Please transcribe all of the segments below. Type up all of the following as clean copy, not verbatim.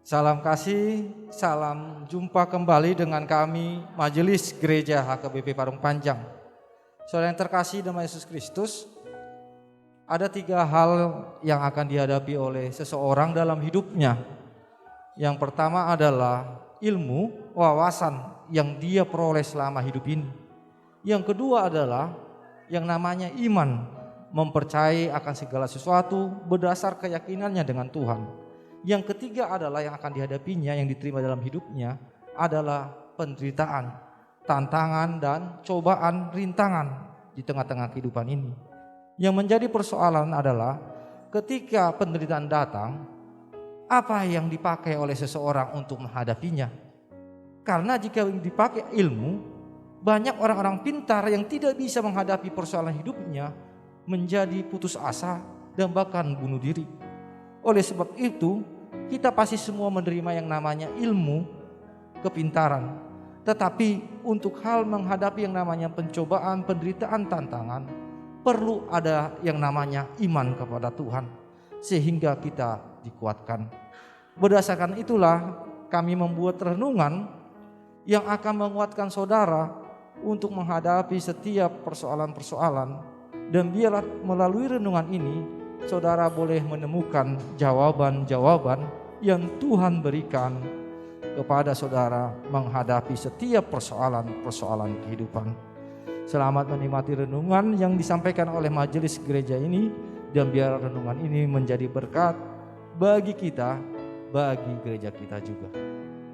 Salam kasih, salam jumpa kembali dengan kami Majelis Gereja HKBP Parung Panjang. Saudara yang terkasih dalam Yesus Kristus, ada 3 hal yang akan dihadapi oleh seseorang dalam hidupnya. Yang pertama adalah ilmu, wawasan yang dia peroleh selama hidup ini. Yang kedua adalah yang namanya iman, mempercayai akan segala sesuatu berdasar keyakinannya dengan Tuhan. Yang ketiga adalah yang akan dihadapinya, yang diterima dalam hidupnya adalah penderitaan, tantangan dan cobaan, rintangan di tengah-tengah kehidupan ini. Yang menjadi persoalan adalah ketika penderitaan datang, apa yang dipakai oleh seseorang untuk menghadapinya. Karena jika dipakai ilmu, banyak orang-orang pintar yang tidak bisa menghadapi persoalan hidupnya menjadi putus asa dan bahkan bunuh diri. Oleh sebab itu, kita pasti semua menerima yang namanya ilmu, kepintaran. Tetapi untuk hal menghadapi yang namanya pencobaan, penderitaan, tantangan, perlu ada yang namanya iman kepada Tuhan, sehingga kita dikuatkan. Berdasarkan itulah kami membuat renungan yang akan menguatkan saudara untuk menghadapi setiap persoalan-persoalan. Dan biarlah melalui renungan ini saudara boleh menemukan jawaban-jawaban yang Tuhan berikan kepada saudara menghadapi setiap persoalan-persoalan kehidupan. Selamat menikmati renungan yang disampaikan oleh majelis gereja ini, dan biar renungan ini menjadi berkat bagi kita, bagi gereja kita juga.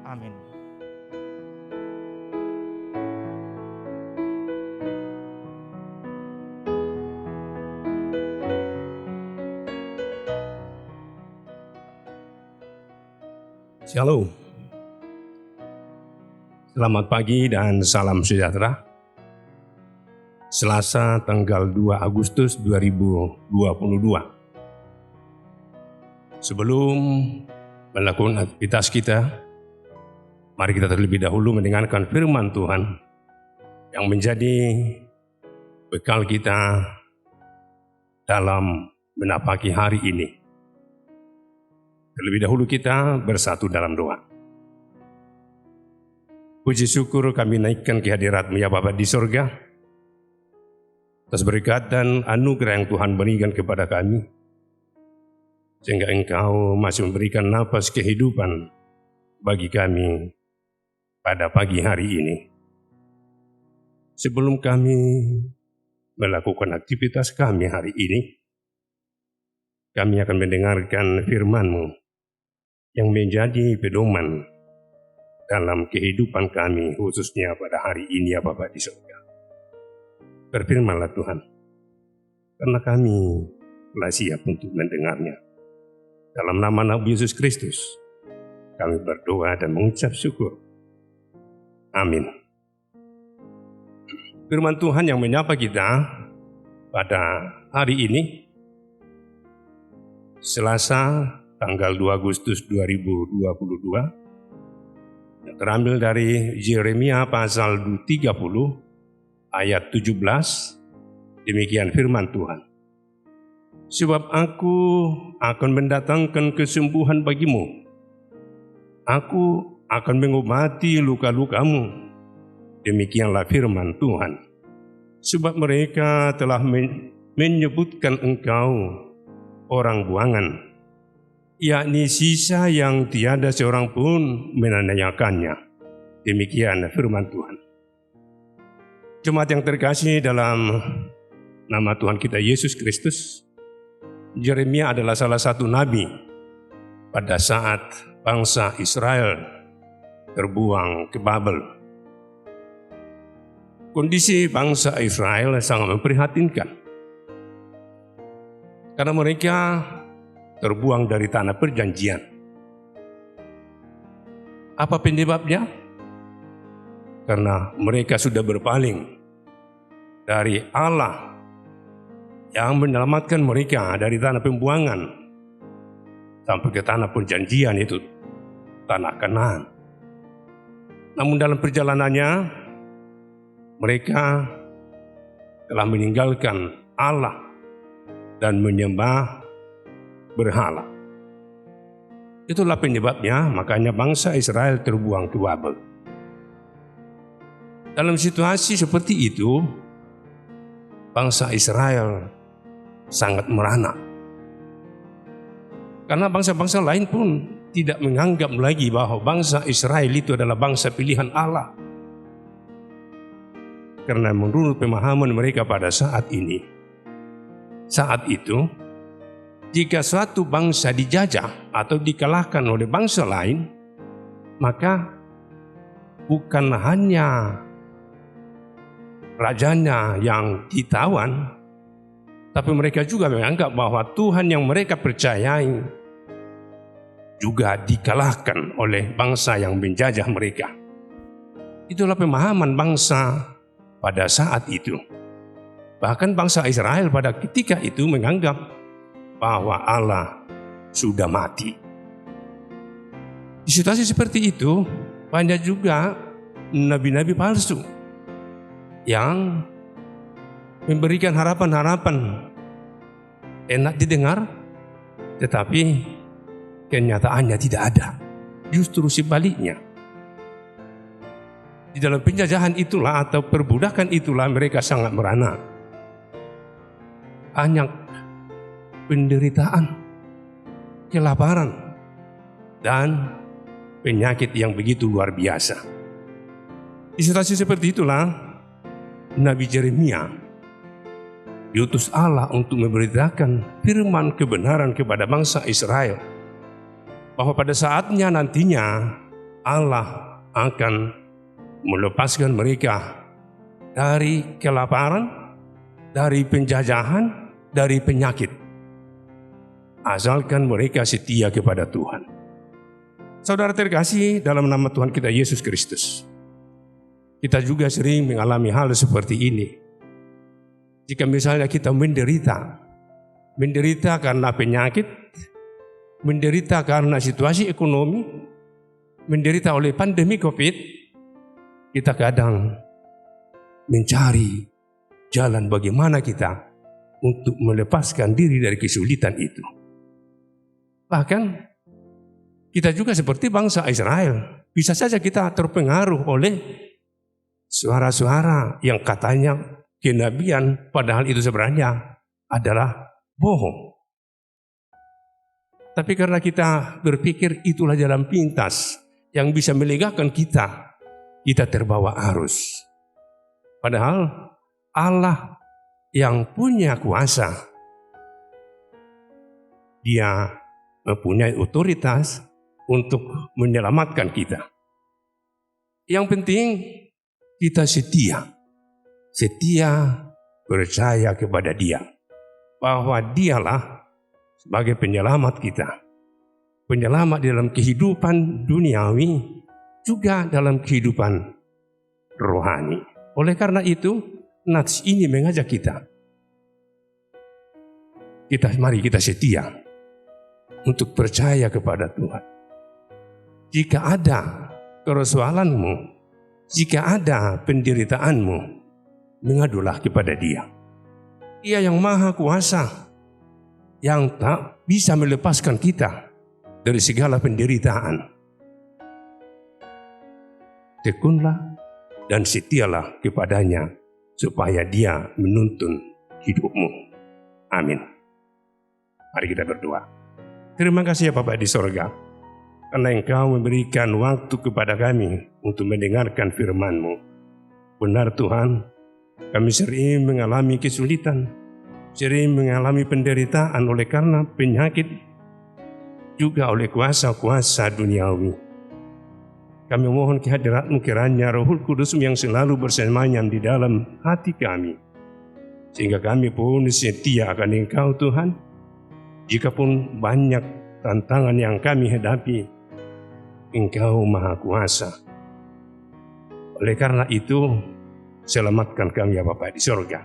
Amin. Shalom. Selamat pagi dan salam sejahtera. Selasa tanggal 2 Agustus 2022. Sebelum melakukan aktivitas kita, mari kita terlebih dahulu mendengarkan firman Tuhan yang menjadi bekal kita dalam menapaki hari ini. Terlebih dahulu kita bersatu dalam doa. Puji syukur kami naikkan kehadirat-Mu ya Bapa di sorga, atas berkat dan anugerah yang Tuhan berikan kepada kami, sehingga Engkau masih memberikan napas kehidupan bagi kami pada pagi hari ini. Sebelum kami melakukan aktivitas kami hari ini, kami akan mendengarkan firman-Mu yang menjadi pedoman dalam kehidupan kami, khususnya pada hari ini ya Bapa di surga. Berfirmanlah Tuhan, karena kami telah siap untuk mendengarnya. Dalam nama Nabi Yesus Kristus, kami berdoa dan mengucap syukur. Amin. Firman Tuhan yang menyapa kita pada hari ini, Selasa tanggal 2 Agustus 2022, yang terambil dari Yeremia pasal 30 ayat 17. Demikian firman Tuhan. Sebab aku akan mendatangkan kesembuhan bagimu, aku akan mengobati luka-lukamu. Demikianlah firman Tuhan. Sebab mereka telah menyebutkan engkau orang buangan, yakni sisa yang tiada seorang pun menanyakannya. Demikian firman Tuhan. Jemaat yang terkasih dalam nama Tuhan kita Yesus Kristus, Yeremia adalah salah satu nabi pada saat bangsa Israel terbuang ke Babel. Kondisi bangsa Israel sangat memprihatinkan, karena mereka terbuang dari tanah perjanjian. Apa penyebabnya? Karena mereka sudah berpaling dari Allah yang menyelamatkan mereka dari tanah pembuangan sampai ke tanah perjanjian, itu tanah Kanaan. Namun dalam perjalanannya mereka telah meninggalkan Allah dan menyembah berhala. Itulah penyebabnya, makanya bangsa Israel terbuang ke Babel. Dalam situasi seperti itu, bangsa Israel sangat merana. Karena bangsa-bangsa lain pun tidak menganggap lagi bahwa bangsa Israel itu adalah bangsa pilihan Allah. Karena menurut pemahaman mereka pada saat ini, saat itu, jika suatu bangsa dijajah atau dikalahkan oleh bangsa lain, maka bukan hanya rajanya yang ditawan, tapi mereka juga menganggap bahwa Tuhan yang mereka percayai juga dikalahkan oleh bangsa yang menjajah mereka. Itulah pemahaman bangsa pada saat itu. Bahkan bangsa Israel pada ketika itu menganggap bahwa Allah sudah mati. Di situasi seperti itu, banyak juga nabi-nabi palsu yang memberikan harapan-harapan enak didengar, tetapi kenyataannya tidak ada. Justru sebaliknya. Di dalam penjajahan itulah atau perbudakan itulah mereka sangat merana. Banyak penderitaan, kelaparan, dan penyakit yang begitu luar biasa. Di situasi seperti itulah Nabi Yeremia diutus Allah untuk memberitakan firman kebenaran kepada bangsa Israel, bahwa pada saatnya nantinya Allah akan melepaskan mereka dari kelaparan, dari penjajahan, dari penyakit, asalkan mereka setia kepada Tuhan. Saudara terkasih dalam nama Tuhan kita Yesus Kristus, kita juga sering mengalami hal seperti ini. Jika misalnya kita menderita karena penyakit, menderita karena situasi ekonomi, menderita oleh pandemi COVID, kita kadang mencari jalan bagaimana kita untuk melepaskan diri dari kesulitan itu. Bahkan kita juga seperti bangsa Israel, bisa saja kita terpengaruh oleh suara-suara yang katanya kenabian, padahal itu sebenarnya adalah bohong. Tapi karena kita berpikir itulah jalan pintas yang bisa melegakan kita terbawa arus. Padahal Allah yang punya kuasa, Dia mempunyai otoritas untuk menyelamatkan kita. Yang penting kita setia percaya kepada Dia, bahwa Dialah sebagai penyelamat kita, penyelamat dalam kehidupan duniawi, juga dalam kehidupan rohani. Oleh karena itu, nats ini mengajak mari kita setia untuk percaya kepada Tuhan. Jika ada keresahanmu, jika ada penderitaanmu, mengadulah kepada Dia. Dia yang maha kuasa, yang tak bisa melepaskan kita dari segala penderitaan. Tekunlah dan setialah kepadanya, supaya Dia menuntun hidupmu. Amin. Mari kita berdoa. Terima kasih ya Bapa di sorga, karena Engkau memberikan waktu kepada kami untuk mendengarkan firman-Mu. Benar Tuhan, kami sering mengalami kesulitan, sering mengalami penderitaan oleh karena penyakit, juga oleh kuasa-kuasa duniawi. Kami mohon kehadirat-Mu kiranya Rohul Kudus yang selalu bersemayam di dalam hati kami, sehingga kami pun setia akan Engkau Tuhan. Jikapun banyak tantangan yang kami hadapi, Engkau Maha Kuasa. Oleh karena itu, selamatkan kami ya Bapa di sorga.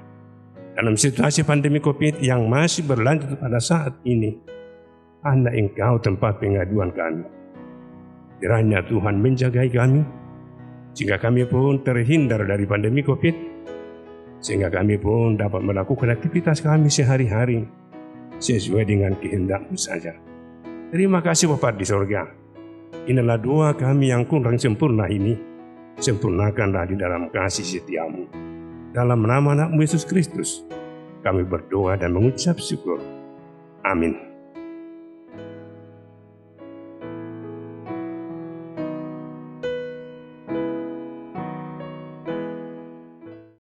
Dalam situasi pandemi COVID yang masih berlanjut pada saat ini, hanya Engkau tempat pengaduan kami. Kiranya Tuhan menjagai kami, sehingga kami pun terhindar dari pandemi COVID, sehingga kami pun dapat melakukan aktivitas kami sehari-hari sesuai dengan kehendak-Mu saja. Terima kasih Bapa di sorga. Inilah doa kami yang kurang sempurna ini. Sempurnakanlah di dalam kasih setiamu. Dalam nama anak-Mu Yesus Kristus, kami berdoa dan mengucap syukur. Amin.